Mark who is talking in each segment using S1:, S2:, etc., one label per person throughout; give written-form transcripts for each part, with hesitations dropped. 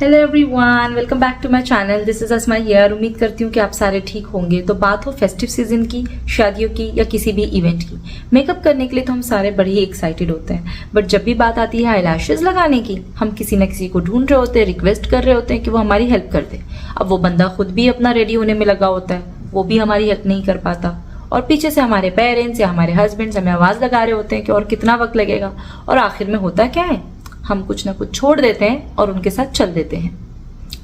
S1: Hello everyone, welcome back to my channel. This is Asma here. उम्मीद करती हूँ कि आप सारे ठीक होंगे। तो बात हो फेस्टिव सीजन की, शादियों की या किसी भी इवेंट की, मेकअप करने के लिए तो हम सारे बड़े ही एक्साइटेड होते हैं। बट जब भी बात आती है आईलैशेस लगाने की, हम किसी न किसी को ढूंढ रहे होते हैं, रिक्वेस्ट कर रहे होते हैं कि वो हमारी हेल्प कर दे। अब वो बंदा खुद भी अपना रेडी होने में लगा होता है, वो भी हमारी हेल्प नहीं कर पाता, और पीछे से हमारे पेरेंट्स या हमारे हस्बैंड्स हमें आवाज़ लगा रहे होते हैं कि और कितना वक्त लगेगा। और आखिर में होता क्या है, हम कुछ ना कुछ छोड़ देते हैं और उनके साथ चल देते हैं।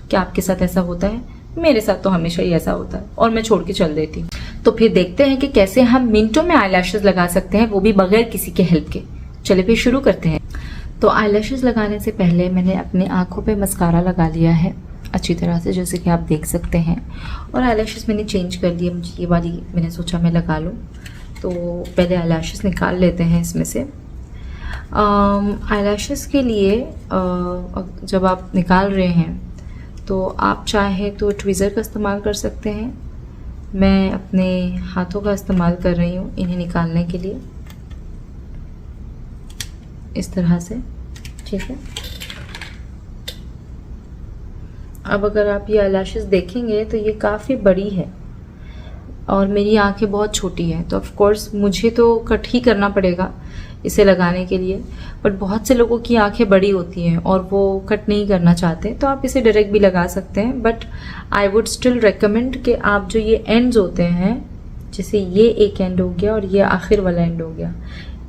S1: क्या आपके साथ ऐसा होता है? मेरे साथ तो हमेशा ही ऐसा होता है और मैं छोड़ के चल देती हूँ। तो फिर देखते हैं कि कैसे हम मिनटों में आईलैशेस लगा सकते हैं, वो भी बगैर किसी के हेल्प के। चलिए फिर शुरू करते हैं। तो आईलैशेस लगाने से पहले मैंने अपनी आंखों पे मस्कारा लगा लिया है अच्छी तरह से, जैसे कि आप देख सकते हैं। और आईलैशेस मैंने चेंज कर लिए, मुझे ये वाली मैंने सोचा मैं लगा लूँ। तो पहले आईलैशेस निकाल लेते हैं इसमें से। आईलैशेस के लिए जब आप निकाल रहे हैं तो आप चाहे तो ट्विज़र का इस्तेमाल कर सकते हैं। मैं अपने हाथों का इस्तेमाल कर रही हूँ इन्हें निकालने के लिए, इस तरह से, ठीक है। अब अगर आप ये आईलैशेस देखेंगे तो ये काफ़ी बड़ी है और मेरी आंखें बहुत छोटी हैं, तो ऑफ कोर्स मुझे तो कट ही करना पड़ेगा इसे लगाने के लिए। बट बहुत से लोगों की आंखें बड़ी होती हैं और वो कट नहीं करना चाहते, तो आप इसे डायरेक्ट भी लगा सकते हैं। But I would still recommend कि आप जो ये एंड्स होते हैं, जैसे ये एक एंड हो गया और ये आखिर वाला एंड हो गया,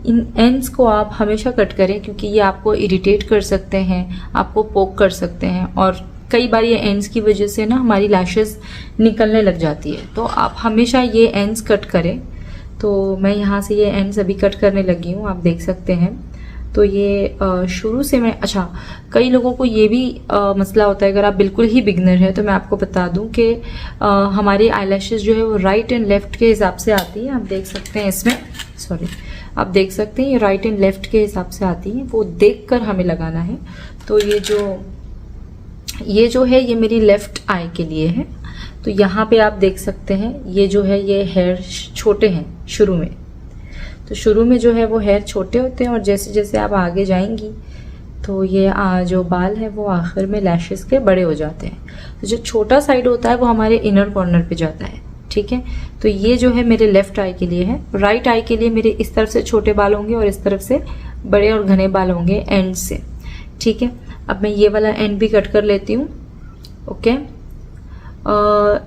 S1: इन एंड्स को आप हमेशा कट करें, क्योंकि ये आपको इरिटेट कर सकते हैं, आपको पोक कर सकते हैं। और कई बार ये एंड्स की वजह से ना हमारी लैशेस निकलने लग जाती है, तो आप हमेशा ये एंड्स कट करें। तो मैं यहाँ से ये एंड्स अभी कट करने लगी हूँ, आप देख सकते हैं। तो ये शुरू से मैं, अच्छा, कई लोगों को ये भी मसला होता है, अगर आप बिल्कुल ही बिगनर है तो मैं आपको बता दूं कि हमारी आईलैशेस जो है वो राइट एंड लेफ्ट के हिसाब से आती है। आप देख सकते हैं इसमें, सॉरी, आप देख सकते हैं ये राइट एंड लेफ्ट के हिसाब से आती है, वो देख कर हमें लगाना है। तो ये जो है ये मेरी लेफ्ट आई के लिए है। तो यहाँ पे आप देख सकते हैं ये जो है ये हेयर छोटे हैं शुरू में, तो शुरू में जो है वो हेयर छोटे होते हैं और जैसे जैसे आप आगे जाएंगी तो ये जो बाल है वो आखिर में लैशेस के बड़े हो जाते हैं। तो जो छोटा साइड होता है वो हमारे इनर कॉर्नर पे जाता है, ठीक है। तो ये जो है मेरे लेफ्ट आई के लिए है। राइट आई के लिए मेरे इस तरफ से छोटे बाल होंगे और इस तरफ से बड़े और घने बाल होंगे एंड से, ठीक है। अब मैं ये वाला एंड भी कट कर लेती हूँ, ओके।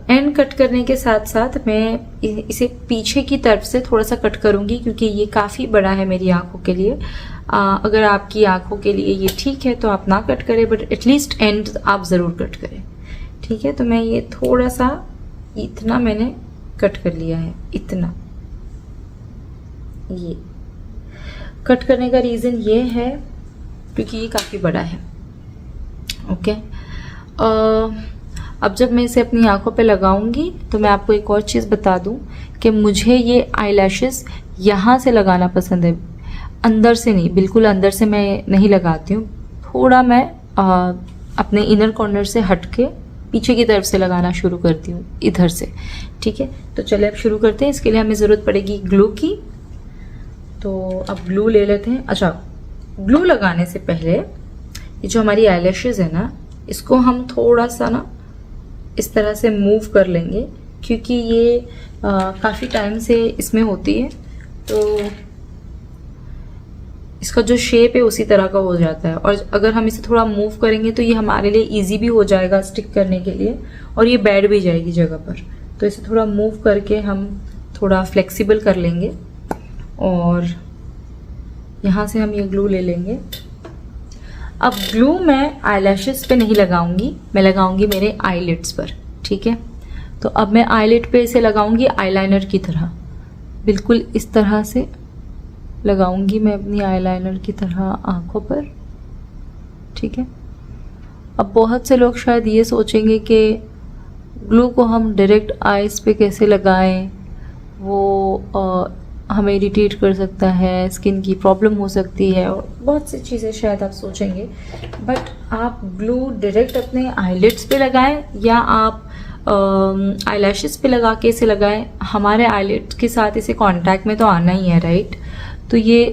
S1: एंड कट करने के साथ साथ मैं इसे पीछे की तरफ से थोड़ा सा कट करूंगी, क्योंकि ये काफ़ी बड़ा है मेरी आंखों के लिए। अगर आपकी आंखों के लिए ये ठीक है तो आप ना कट करें, बट एटलीस्ट एंड आप ज़रूर कट करें, ठीक है। तो मैं ये थोड़ा सा इतना मैंने कट कर लिया है, इतना। ये कट करने का रीज़न ये है क्योंकि ये काफ़ी बड़ा है, ओके। अब जब मैं इसे अपनी आंखों पे लगाऊंगी तो मैं आपको एक और चीज़ बता दूं कि मुझे ये आईलैशेस यहाँ से लगाना पसंद है, अंदर से नहीं, बिल्कुल अंदर से मैं नहीं लगाती हूँ। थोड़ा मैं अपने इनर कॉर्नर से हट के पीछे की तरफ से लगाना शुरू करती हूँ, इधर से, ठीक है। तो चलिए अब शुरू करते हैं। इसके लिए हमें ज़रूरत पड़ेगी ग्लू की। तो अब ग्लू ले लेते हैं। अच्छा, ग्लू लगाने से पहले ये जो हमारी आईलैशेस है ना, इसको हम थोड़ा सा ना इस तरह से मूव कर लेंगे, क्योंकि ये काफ़ी टाइम से इसमें होती है, तो इसका जो शेप है उसी तरह का हो जाता है। और अगर हम इसे थोड़ा मूव करेंगे तो ये हमारे लिए इजी भी हो जाएगा स्टिक करने के लिए, और ये बैठ भी जाएगी जगह पर। तो इसे थोड़ा मूव करके हम थोड़ा फ्लेक्सिबल कर लेंगे और यहाँ से हम ये ग्लू ले लेंगे। अब ग्लू मैं आईलैशेस पे नहीं लगाऊंगी, मैं लगाऊंगी मेरे आईलिड्स पर, ठीक है। तो अब मैं आईलिड पे इसे लगाऊंगी आईलाइनर की तरह, बिल्कुल इस तरह से लगाऊंगी मैं अपनी आईलाइनर की तरह आंखों पर, ठीक है। अब बहुत से लोग शायद ये सोचेंगे कि ग्लू को हम डायरेक्ट आईज पे कैसे लगाएं, वो हमें इरिटेट कर सकता है, स्किन की प्रॉब्लम हो सकती है, और बहुत सी चीज़ें शायद आप सोचेंगे। बट आप ग्लू डायरेक्ट अपने आईलिड्स पे लगाएं या आप आईलैशेस पे लगा के इसे लगाएं, हमारे आईलिड्स के साथ इसे कांटेक्ट में तो आना ही है, राइट। तो ये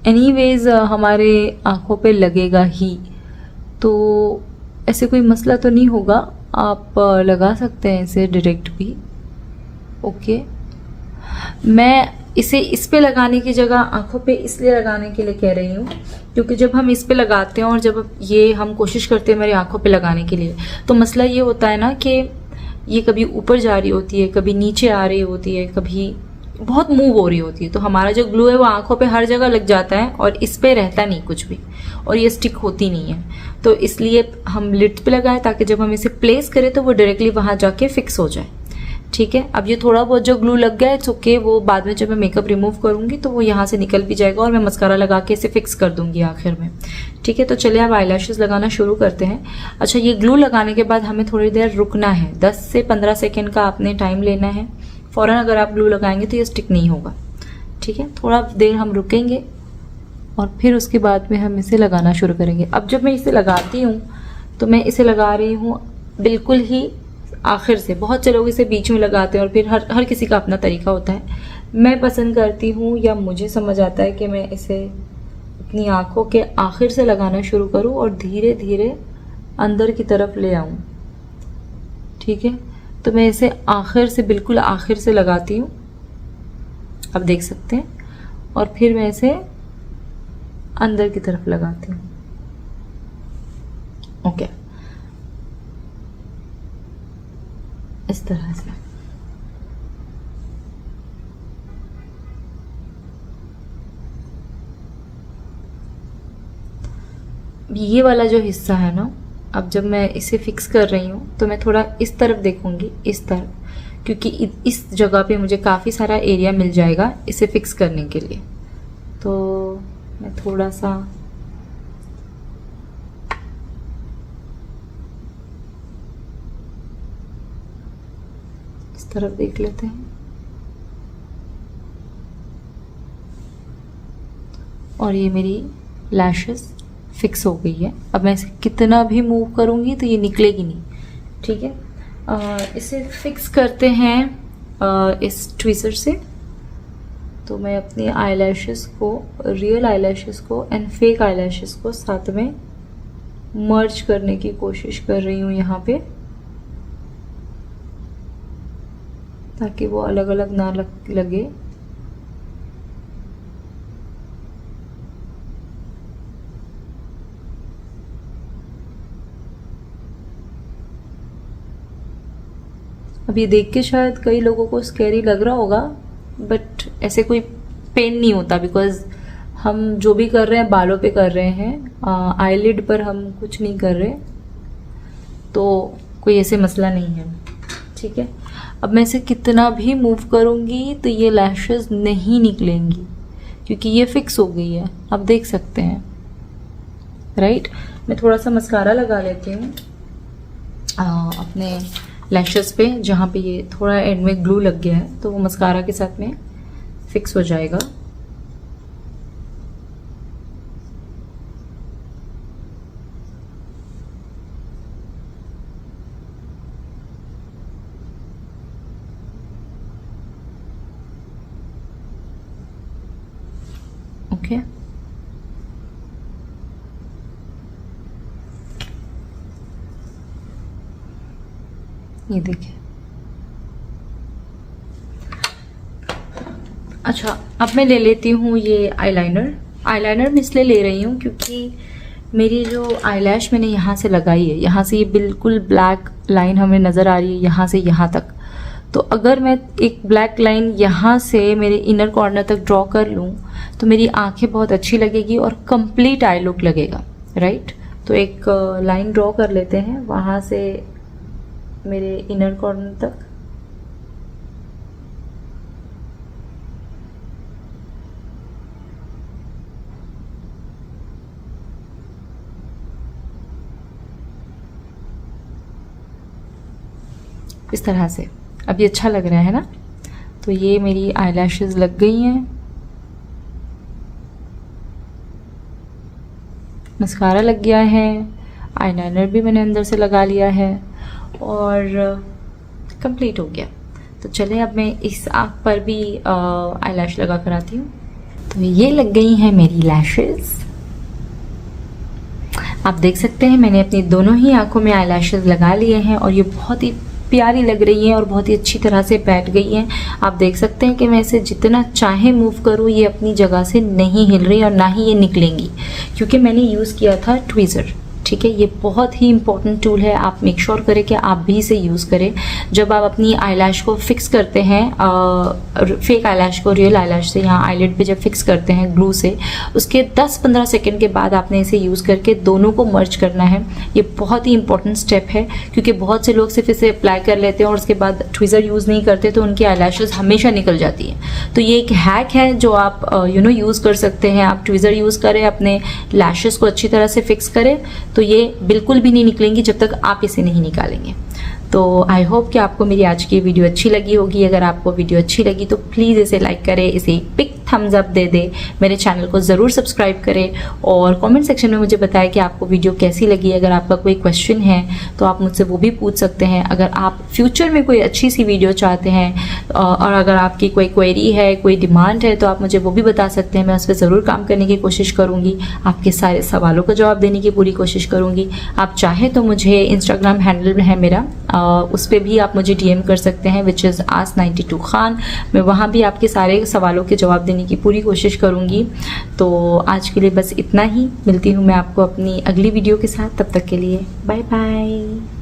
S1: एनीवेज हमारे आंखों पे लगेगा ही। तो ऐसे कोई मसला तो नहीं होगा, आप लगा सकते हैं इसे डायरेक्ट भी। ओके, मैं इसे इस पे लगाने की जगह आंखों पे इसलिए लगाने के लिए कह रही हूँ क्योंकि जब हम इस पे लगाते हैं और जब ये हम कोशिश करते हैं मेरी आंखों पे लगाने के लिए, तो मसला ये होता है ना कि ये कभी ऊपर जा रही होती है, कभी नीचे आ रही होती है, कभी बहुत मूव हो रही होती है, तो हमारा जो ग्लू है वो आंखों पे हर जगह लग जाता है और इस पे रहता नहीं कुछ भी, और ये स्टिक होती नहीं है। तो इसलिए हम लिड पे लगाएं ताकि जब हम इसे प्लेस करें तो वो डायरेक्टली वहाँ जाके फिक्स हो जाए। ठीक है, अब ये थोड़ा बहुत जो ग्लू लग गया है इट्स ओके, वो बाद में जब मैं मेकअप रिमूव करूंगी तो वो यहाँ से निकल भी जाएगा और मैं मस्कारा लगा के इसे फिक्स कर दूंगी आखिर में। ठीक है, तो चलिए अब आईलैशेस लगाना शुरू करते हैं। अच्छा, ये ग्लू लगाने के बाद हमें थोड़ी देर रुकना है, 10 से 15 सेकेंड का आपने टाइम लेना है। फ़ौरन अगर आप ग्लू लगाएंगे तो ये स्टिक नहीं होगा। ठीक है, थोड़ा देर हम रुकेंगे और फिर उसके बाद में हम इसे लगाना शुरू करेंगे। अब जब मैं इसे लगाती हूँ तो मैं इसे लगा रही हूँ बिल्कुल ही आखिर से। बहुत से लोग इसे बीच में लगाते हैं और फिर हर किसी का अपना तरीका होता है। मैं पसंद करती हूँ या मुझे समझ आता है कि मैं इसे अपनी आँखों के आखिर से लगाना शुरू करूँ और धीरे धीरे अंदर की तरफ ले आऊँ। ठीक है, तो मैं इसे आखिर से, बिल्कुल आखिर से लगाती हूँ, आप देख सकते हैं, और फिर मैं इसे अंदर की तरफ लगाती हूँ। ओके, इस तरह से। ये वाला जो हिस्सा है ना, अब जब मैं इसे फिक्स कर रही हूँ तो मैं थोड़ा इस तरफ देखूंगी, इस तरफ, क्योंकि इस जगह पे मुझे काफ़ी सारा एरिया मिल जाएगा इसे फिक्स करने के लिए। तो मैं थोड़ा सा इस तरफ देख लेते हैं और ये मेरी लैशेस फिक्स हो गई है। अब मैं इसे कितना भी मूव करूँगी तो ये निकलेगी नहीं। ठीक है, इसे फिक्स करते हैं इस ट्विज़र से। तो मैं अपनी आईलैशेस को, रियल आईलैशेस को एंड फेक आईलैशेस को साथ में मर्ज करने की कोशिश कर रही हूँ यहाँ पे, ताकि वो अलग अलग ना लगे। अब ये देख के शायद कई लोगों को स्कैरी लग रहा होगा, बट ऐसे कोई पेन नहीं होता, बिकॉज हम जो भी कर रहे हैं बालों पे कर रहे हैं, आईलिड पर हम कुछ नहीं कर रहे, तो कोई ऐसे मसला नहीं है। ठीक है, अब मैं इसे कितना भी मूव करूँगी तो ये लैशेस नहीं निकलेंगी क्योंकि ये फिक्स हो गई है, आप देख सकते हैं। राइट, मैं थोड़ा सा मस्कारा लगा लेती हूँ अपने लैशेस पे, जहाँ पे ये थोड़ा एंड में ग्लू लग गया है, तो वो मस्कारा के साथ में फिक्स हो जाएगा। ओके, ये देखिए। अच्छा, अब मैं ले लेती हूँ ये आईलाइनर। आईलाइनर मैं इसलिए ले रही हूँ क्योंकि मेरी जो आईलैश मैंने यहाँ से लगाई है, यहाँ से ये बिल्कुल ब्लैक लाइन हमें नज़र आ रही है यहाँ से यहाँ तक। तो अगर मैं एक ब्लैक लाइन यहाँ से मेरे इनर कॉर्नर तक ड्रॉ कर लूँ तो मेरी आंखें बहुत अच्छी लगेगी और कंप्लीट आई लुक लगेगा। राइट, तो एक लाइन ड्रॉ कर लेते हैं वहाँ से मेरे इनर कॉर्नर तक। इस तरह से अब ये अच्छा लग रहा है ना। तो ये मेरी आईलैशेस लग गई हैं, मस्कारा लग गया है, आईलाइनर भी मैंने अंदर से लगा लिया है और कंप्लीट हो गया। तो चले अब मैं इस आँख पर भी आईलैश लगा कर आती हूँ। तो ये लग गई हैं मेरी लैशेस। आप देख सकते हैं मैंने अपनी दोनों ही आंखों में आई लगा लिए हैं और ये बहुत ही प्यारी लग रही है और बहुत ही अच्छी तरह से बैठ गई हैं। आप देख सकते हैं कि मैं इसे जितना चाहे मूव करूँ ये अपनी जगह से नहीं हिल रही और ना ही ये निकलेंगी, क्योंकि मैंने यूज़ किया था ट्वीज़र। ठीक है, ये बहुत ही इंपॉर्टेंट टूल है, आप मेक श्योर करें कि आप भी इसे यूज़ करें। जब आप अपनी आईलैश को फिक्स करते हैं, फेक आईलैश को रियल आईलैश से यहाँ आईलिड पे जब फिक्स करते हैं ग्लू से, उसके 10-15 सेकंड के बाद आपने इसे यूज़ करके दोनों को मर्ज करना है। ये बहुत ही इंपॉर्टेंट स्टेप है, क्योंकि बहुत से लोग सिर्फ इसे अप्लाई कर लेते हैं और उसके बाद ट्विज़र यूज़ नहीं करते तो उनकी आईलैशेस हमेशा निकल जाती हैं। तो ये एक हैक है जो आप यूज़ कर सकते हैं। आप ट्विज़र यूज़ करें, अपने लैशेस को अच्छी तरह से फिक्स करें, तो ये बिल्कुल भी नहीं निकलेंगी जब तक आप इसे नहीं निकालेंगे। तो आई होप कि आपको मेरी आज की वीडियो अच्छी लगी होगी। अगर आपको वीडियो अच्छी लगी तो प्लीज़ इसे लाइक करें, इसे एक बिग थम्स अप दे दे, मेरे चैनल को ज़रूर सब्सक्राइब करें और कमेंट सेक्शन में मुझे बताएं कि आपको वीडियो कैसी लगी। अगर आपका कोई क्वेश्चन है तो आप मुझसे वो भी पूछ सकते हैं। अगर आप फ्यूचर में कोई अच्छी सी वीडियो चाहते हैं और अगर आपकी कोई क्वेरी है, कोई डिमांड है, तो आप मुझे वो भी बता सकते हैं। मैं उस पर ज़रूर काम करने की कोशिश करूँगी, आपके सारे सवालों का जवाब देने की पूरी कोशिश करूँगी। आप चाहें तो मुझे इंस्टाग्राम हैंडल है मेरा, उस पर भी आप मुझे DM कर सकते हैं, विच इज़ ask92 खान। मैं वहाँ भी आपके सारे सवालों के जवाब देने की पूरी कोशिश करूँगी। तो आज के लिए बस इतना ही, मिलती हूँ मैं आपको अपनी अगली वीडियो के साथ। तब तक के लिए बाय बाय।